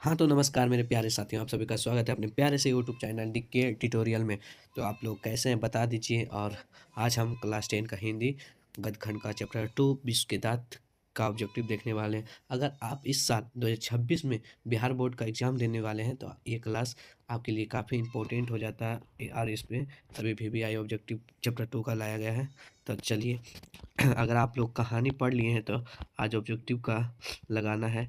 हाँ, तो नमस्कार मेरे प्यारे साथियों, आप सभी का स्वागत है अपने प्यारे से यूट्यूब चैनल डीके ट्यूटोरियल में। तो आप लोग कैसे हैं बता दीजिए। और आज हम क्लास 10 का हिंदी गद्यखंड का चैप्टर 2 विश्व के दाँत का ऑब्जेक्टिव देखने वाले हैं। अगर आप इस साल 2026 में बिहार बोर्ड का एग्ज़ाम देने वाले हैं तो ये क्लास आपके लिए काफ़ी इम्पोर्टेंट हो जाता है और इसमें सभी वीवीआई ऑब्जेक्टिव चैप्टर 2 का लाया गया है। तो चलिए अगर आप लोग कहानी पढ़ लिए हैं तो आज ऑब्जेक्टिव का लगाना है।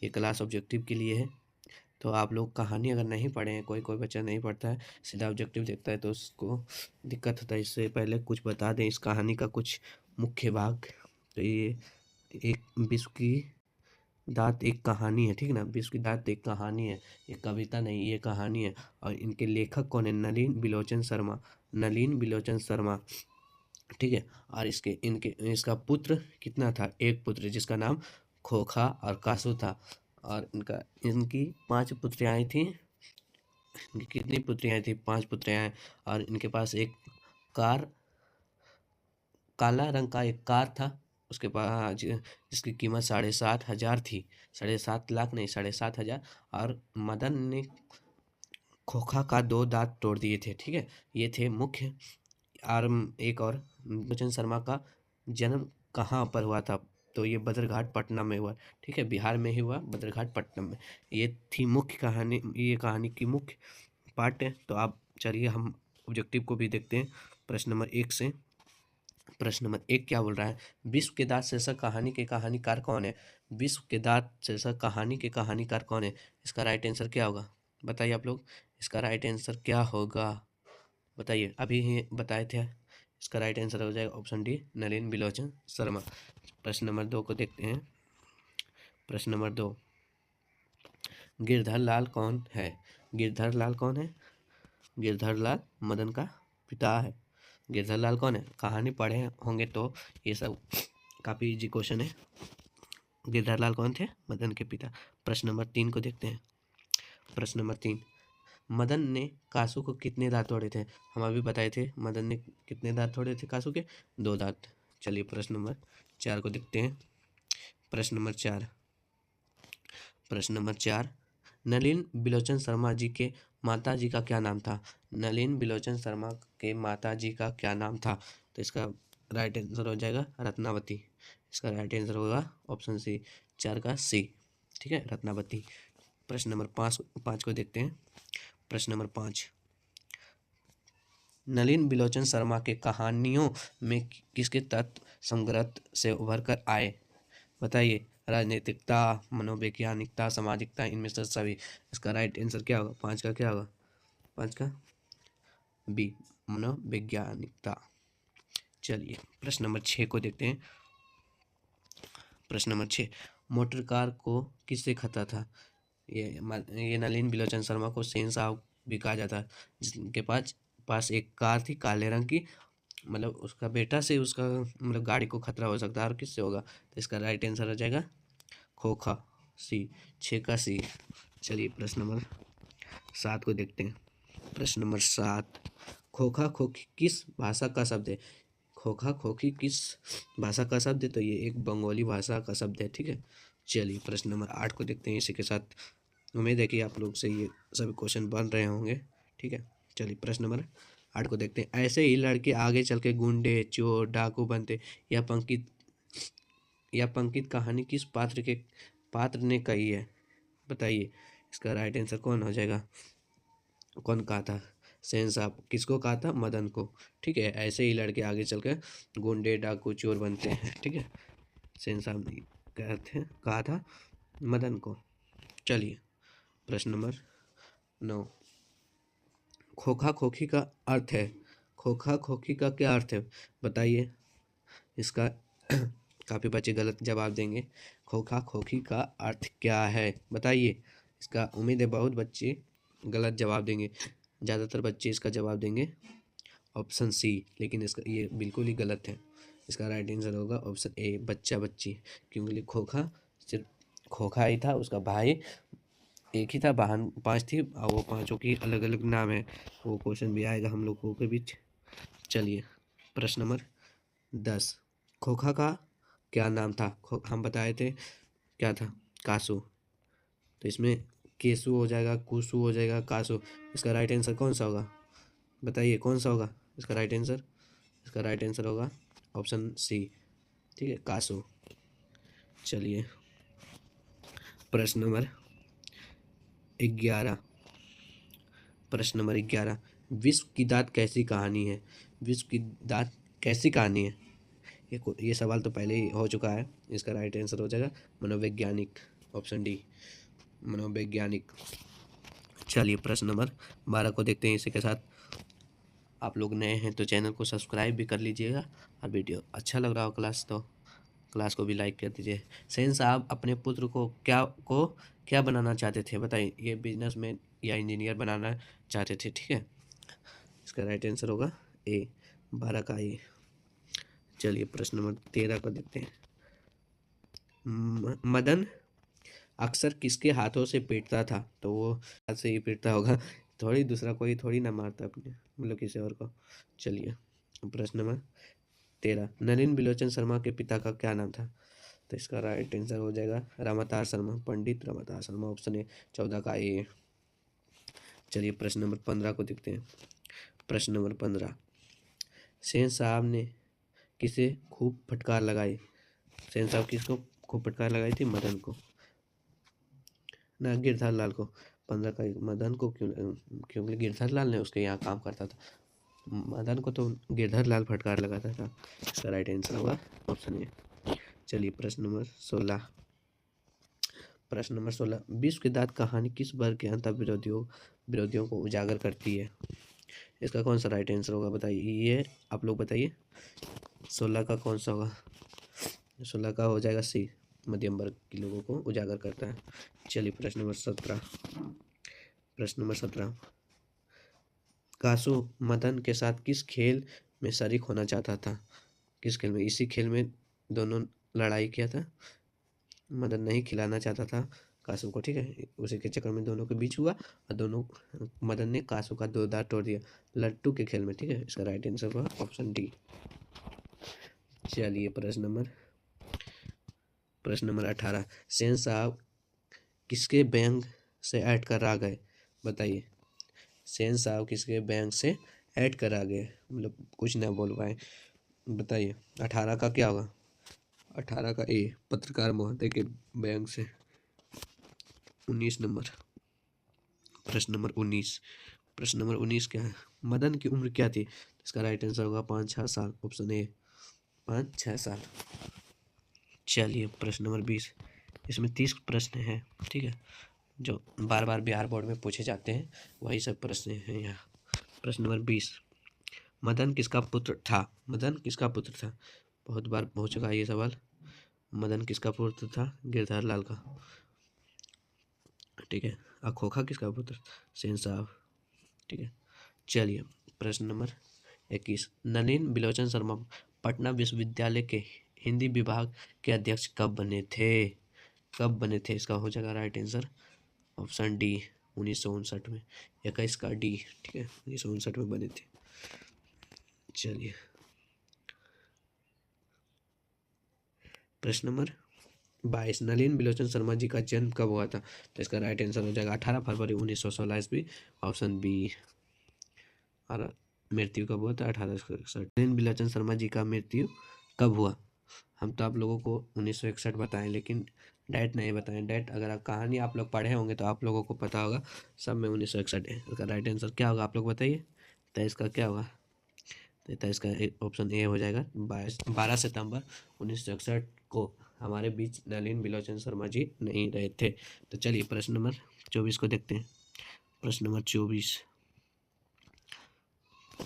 ये क्लास ऑब्जेक्टिव के लिए है। तो आप लोग कहानी अगर नहीं पढ़े हैं, कोई कोई बच्चा नहीं पढ़ता है, सीधा ऑब्जेक्टिव देखता है तो उसको दिक्कत होता है। इससे पहले कुछ बता दें इस कहानी का कुछ मुख्य भाग। तो ये एक विश्व की दाँत एक कहानी है, ठीक है ना। विश्व की दाँत एक कहानी है, ये कविता नहीं, ये कहानी है। और इनके लेखक कौन है? नलिन बिलोचन शर्मा। नलिन बिलोचन शर्मा, ठीक है। और इसका पुत्र कितना था? एक पुत्र जिसका नाम खोखा और कासू था। और इनकी 5 पुत्रियाँ थीं। इनकी कितनी पुत्रियाँ थीं? 5 पुत्रियाँ। और इनके पास एक कार, काला रंग का एक कार था। उसके पास जिसकी कीमत 7,500 थी। 7.5 लाख नहीं, 7,500। और मदन ने खोखा का 2 दांत तोड़ दिए थे, ठीक है। ये थे मुख्य। और एक और, बिलोचन शर्मा का जन्म कहाँ पर हुआ था? तो ये बदरघाट पटना में हुआ, ठीक है। बिहार में ही हुआ, बदरघाट पटना में। ये थी मुख्य कहानी, ये कहानी की मुख्य पार्ट है। तो आप चलिए हम ऑब्जेक्टिव को भी देखते हैं प्रश्न नंबर 1 से। प्रश्न नंबर 1 क्या बोल रहा है? विश्व के दांत शीर्षक कहानी के कहानीकार कौन है? विश्व के दांत शीर्षक कहानी के कहानीकार कौन है? इसका राइट आंसर क्या होगा? बताइए आप लोग, इसका राइट आंसर क्या होगा? बताइए, अभी ही बताए थे। इसका राइट आंसर हो जाएगा ऑप्शन डी, नलिन बिलोचन शर्मा। प्रश्न नंबर 2 को देखते हैं। प्रश्न नंबर 2, गिरधर लाल कौन है? गिरधर लाल कौन है? गिरधर लाल मदन का पिता है। गिरधर लाल कौन है? कहानी पढ़े होंगे तो ये सब काफ़ी इजी क्वेश्चन है। गिरधर लाल कौन थे? मदन के पिता। प्रश्न नंबर 3 को देखते हैं। प्रश्न नंबर 3, मदन ने कासू को कितने दांत तोड़े थे? हम अभी बताए थे मदन ने कितने दांत तोड़े थे कासू के? 2 दांत। चलिए प्रश्न नंबर 4 को देखते हैं। प्रश्न नंबर 4, प्रश्न नंबर 4, नलिन बिलोचन शर्मा जी के माता जी का क्या नाम था? नलिन बिलोचन शर्मा के माता जी का क्या नाम था? तो इसका राइट आंसर हो जाएगा रत्नावती। इसका राइट आंसर होगा ऑप्शन सी, 4 का सी, ठीक है, रत्नावती। प्रश्न नंबर 5 को देखते हैं। प्रश्न नंबर 5, नलिन बिलोचन शर्मा के कहानियों में किसके तत्व समग्रत से उभर कर आए? बताइए। राजनीतिकता, मनोवैज्ञानिकता, सामाजिकता, इनमें से सभी। इसका राइट आंसर क्या होगा? 5 का क्या होगा? 5 का बी, मनोवैज्ञानिकता। चलिए प्रश्न नंबर 6 को देखते हैं। प्रश्न नंबर 6, मोटर कार को किससे खतरा था? ये नलिन बिलोचन शर्मा को सेन साहब भी कहा जाता है, जिनके पास पास एक कार थी काले रंग की। मतलब उसका बेटा से उसका मतलब गाड़ी को खतरा हो सकता है, और किससे होगा? तो इसका राइट आंसर हो जाएगा खोखा, सी, 6 का सी। चलिए प्रश्न नंबर 7 को देखते हैं। प्रश्न नंबर 7, खोखा खोखी किस भाषा का शब्द है? खोखा खोखी किस भाषा का शब्द है? तो ये एक बंगाली भाषा का शब्द है, ठीक है। चलिए प्रश्न नंबर 8 को देखते हैं। इसी के साथ उम्मीद है कि आप लोग से ये सभी क्वेश्चन बन रहे होंगे, ठीक है। चलिए प्रश्न नंबर 8 को देखते हैं। ऐसे ही लड़के आगे चल के गुंडे, चोर, डाकू बनते। यह पंकित कहानी किस पात्र ने कही है? बताइए। इसका राइट आंसर कौन हो जाएगा? कौन कहा था? सेन साहब। किसको कहा था? मदन को, ठीक है। ऐसे ही लड़के आगे चलकर गुंडे, डाकू, चोर बनते हैं, ठीक है। सेन साहब ने कहा था मदन को। चलिए प्रश्न नंबर 9, खोखा खोखी का अर्थ है। खोखा खोखी का क्या अर्थ है? बताइए। इसका काफ़ी बच्चे गलत जवाब देंगे। खोखा खोखी का अर्थ क्या है? बताइए। इसका उम्मीद है बहुत बच्चे गलत जवाब देंगे। ज़्यादातर बच्चे इसका जवाब देंगे ऑप्शन सी, लेकिन इसका ये बिल्कुल ही गलत है। इसका राइट आंसर होगा ऑप्शन ए, बच्चा बच्ची। क्योंकि खोखा सिर्फ खोखा ही था, उसका भाई एक ही था, बहन 5 थी, और वो पाँचों की अलग अलग नाम है। वो क्वेश्चन भी आएगा हम लोगों के बीच। चलिए प्रश्न नंबर 10, खोखा का क्या नाम था? हम बताए थे क्या था? कासू। तो इसमें केसु हो जाएगा, कुसु हो जाएगा, कासु। इसका राइट आंसर कौन सा होगा? बताइए कौन सा होगा इसका राइट आंसर? इसका राइट आंसर होगा ऑप्शन सी, ठीक है, कासु। चलिए प्रश्न नंबर 11। प्रश्न नंबर 11, विश्व की दाँत कैसी कहानी है? विश्व की दाँत कैसी कहानी है? ये सवाल तो पहले ही हो चुका है। इसका राइट आंसर हो जाएगा मनोवैज्ञानिक, ऑप्शन डी, मनोवैज्ञानिक। चलिए प्रश्न नंबर 12 को देखते हैं। इसी के साथ आप लोग नए हैं तो चैनल को सब्सक्राइब भी कर लीजिएगा, और वीडियो अच्छा लग रहा हो क्लास को भी लाइक कर दीजिए। सेन साहब अपने पुत्र को क्या बनाना चाहते थे? बताइए। ये बिजनेसमैन या इंजीनियर बनाना चाहते थे, ठीक है। इसका राइट आंसर होगा ए, 12 का ए। चलिए प्रश्न नंबर 13 को देखते हैं। मदन अक्सर किसके हाथों से पीटता था? तो वो हाथ से ही पीटता होगा, थोड़ी दूसरा कोई थोड़ी ना मारता अपने, मतलब किसी और को। चलिए प्रश्न नंबर 13, नलिन बिलोचन शर्मा के पिता का क्या नाम था? तो इसका राइट आंसर हो जाएगा रामातार शर्मा, पंडित रामातार शर्मा, ऑप्शन ए, 14 का ए। चलिए प्रश्न नंबर 15 को देखते हैं। प्रश्न नंबर 15, सेन साहब ने किसे खूब फटकार लगाई? सेन साहब किसको खूब फटकार लगाई थी? मदन को ना, गिरधर लाल को। 15 का मदन को क्यों? क्योंकि गिरधर लाल ने उसके यहाँ काम करता था। मदन को तो गिरधर लाल फटकार लगाता था। इसका राइट आंसर होगा ऑप्शन ए। चलिए प्रश्न नंबर 16। प्रश्न नंबर 16, विश्व की दाँत कहानी किस वर्ग के अंतर विरोधियों को उजागर करती है? इसका कौन सा राइट आंसर होगा? बताइए, ये आप लोग बताइए। 16 का कौन सा होगा? 16 का हो जाएगा सी, मध्यम वर्ग के लोगों को उजागर करता है। चलिए प्रश्न नंबर 17। प्रश्न नंबर 17, कासु मदन के साथ किस खेल में शरीक होना चाहता था? किस खेल में? इसी खेल में दोनों लड़ाई किया था। मदन नहीं खिलाना चाहता था कासु को, ठीक है। उसी के चक्कर में दोनों के बीच हुआ, और मदन ने कासु का 2 दांत तोड़ दिया लट्टू के खेल में, ठीक है। इसका राइट आंसर हुआ ऑप्शन डी। चलिए प्रश्न नंबर 18, सेन साहब किसके बैंक से ऐड करा गए? बताइए। सेन साहब किसके बैंक से ऐड करा गए? मतलब कुछ ना बोल पाए, बताइए। 18 का क्या होगा? 18 का ए, पत्रकार महोदय के बैंक से। 19 नंबर, प्रश्न नंबर 19। प्रश्न नंबर 19 क्या है? मदन की उम्र क्या थी? इसका राइट आंसर होगा 5-6 साल, ऑप्शन ए, 5-6 साल। चलिए प्रश्न नंबर 20। इसमें 30 प्रश्न हैं, ठीक है, जो बार बार बिहार बोर्ड में पूछे जाते हैं, वही सब प्रश्न हैं यहाँ। प्रश्न नंबर 20, मदन किसका पुत्र था? मदन किसका पुत्र था? बहुत बार हो चुका है ये सवाल। मदन किसका पुत्र था? गिरधर लाल का, ठीक है। और खोखा किसका पुत्र? सेन साहब, ठीक है। चलिए प्रश्न नंबर 21, नलिन बिलोचन शर्मा पटना विश्वविद्यालय के हिंदी विभाग के अध्यक्ष कब बने थे? कब बने थे? इसका हो जाएगा राइट आंसर ऑप्शन डी, 1959 में। 21 का डी, ठीक है, 1959 में बने थे। चलिए प्रश्न नंबर 22, नलिन बिलोचन शर्मा जी का जन्म कब हुआ था? तो इसका राइट आंसर हो जाएगा 18 फरवरी 1916 ईस्वी, ऑप्शन बी। और मृत्यु कब हुआ था? 1861। नलिन बिलोचन शर्मा जी का मृत्यु कब हुआ? हम तो आप लोगों को 1961 बताएं, लेकिन डेट नहीं बताएं। डेट अगर कहानी आप लोग पढ़े होंगे तो आप लोगों को पता होगा, सब में 1961 है। इसका राइट आंसर क्या होगा? आप लोग बताइए। तो इसका क्या होगा? तो इसका ऑप्शन ए हो जाएगा। 12 सितंबर 1961 को हमारे बीच नलिन बिलोचन शर्मा जी नहीं रहे थे। तो चलिए प्रश्न नंबर 24 को देखते हैं। प्रश्न नंबर 24।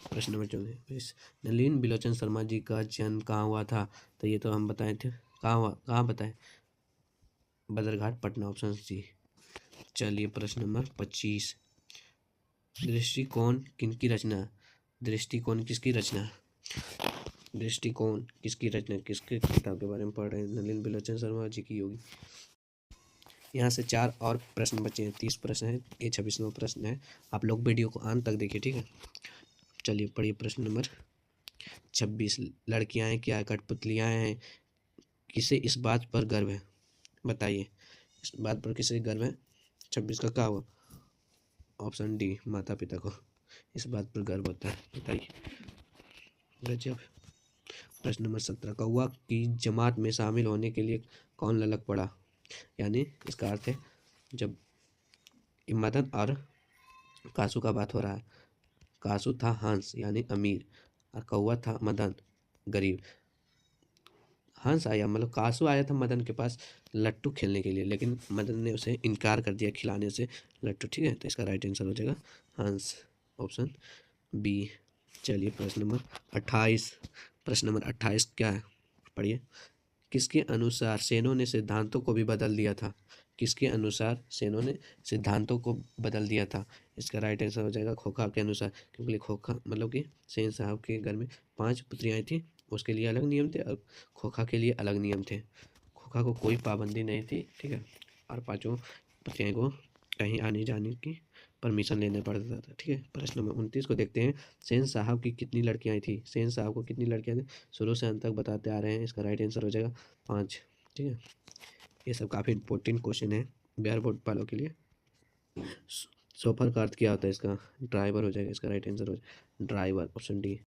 प्रश्न नंबर 24, नलिन बिलोचन शर्मा जी का जन्म कहाँ हुआ था? तो ये तो हम बताए थे। कहाँ हुआ? कहाँ बताए? Badarghat, Patna, option C. चलिए प्रश्न नंबर 25, दृष्टिकोण किनकी रचना? दृष्टिकोण किसकी रचना? दृष्टिकोण किसकी रचना? किसके किताब के बारे में पढ़ रहे हैं? नलिन बिलोचन शर्मा जी की होगी। यहाँ से 4 और प्रश्न बचे हैं। 30 प्रश्न है, ये 26वां प्रश्न है। आप लोग वीडियो को अंत तक देखिए, ठीक है। चलिए पढ़िए प्रश्न नंबर 26, लड़कियां हैं क्या कठपुतलियां हैं? किसे इस बात पर गर्व है? बताइए, इस बात पर किसे गर्व है? 26 का क्या हुआ? ऑप्शन डी, माता पिता को इस बात पर गर्व होता है। बताइए, गजब। प्रश्न नंबर 17, कौवा की जमात में शामिल होने के लिए कौन ललक पड़ा? यानी इसका अर्थ है जब मदन और कासू का बात हो रहा है, कासू था हंस यानी अमीर और कौवा था मदन गरीब। हंस आया मतलब कासू आया था मदन के पास लट्टू खेलने के लिए, लेकिन मदन ने उसे इनकार कर दिया खिलाने से लट्टू। ठीक है, तो इसका राइट आंसर हो जाएगा हंस, ऑप्शन बी। चलिए प्रश्न नंबर 28। प्रश्न नंबर 28 क्या है, पढ़िए। किसके अनुसार सेनों ने सिद्धांतों को भी बदल दिया था? किसके अनुसार सेनों ने सिद्धांतों को बदल दिया था? इसका राइट आंसर हो जाएगा खोखा के अनुसार, क्योंकि खोखा मतलब कि सेन साहब के घर में 5 पुत्रियाँ थी, उसके लिए अलग नियम थे और खोखा के लिए अलग नियम थे। खोखा को कोई पाबंदी नहीं थी, ठीक है, और 5 पुत्रियाँ को कहीं आने जाने की परमिशन लेने पड़ता था। ठीक है, प्रश्न नंबर 29 को देखते हैं। सेन साहब की कितनी लड़कियाँ थी? सेन साहब को कितनी लड़कियाँ थी? शुरू से अंत तक बताते आ रहे हैं, इसका राइट आंसर हो जाएगा 5। ठीक है, ये सब काफ़ी इंपॉर्टेंट क्वेश्चन है बिहार बोर्ड वालों के लिए। सोफर का अर्थ क्या होता है? इसका ड्राइवर हो जाएगा, इसका राइट आंसर हो जाएगा ड्राइवर, ऑप्शन डी।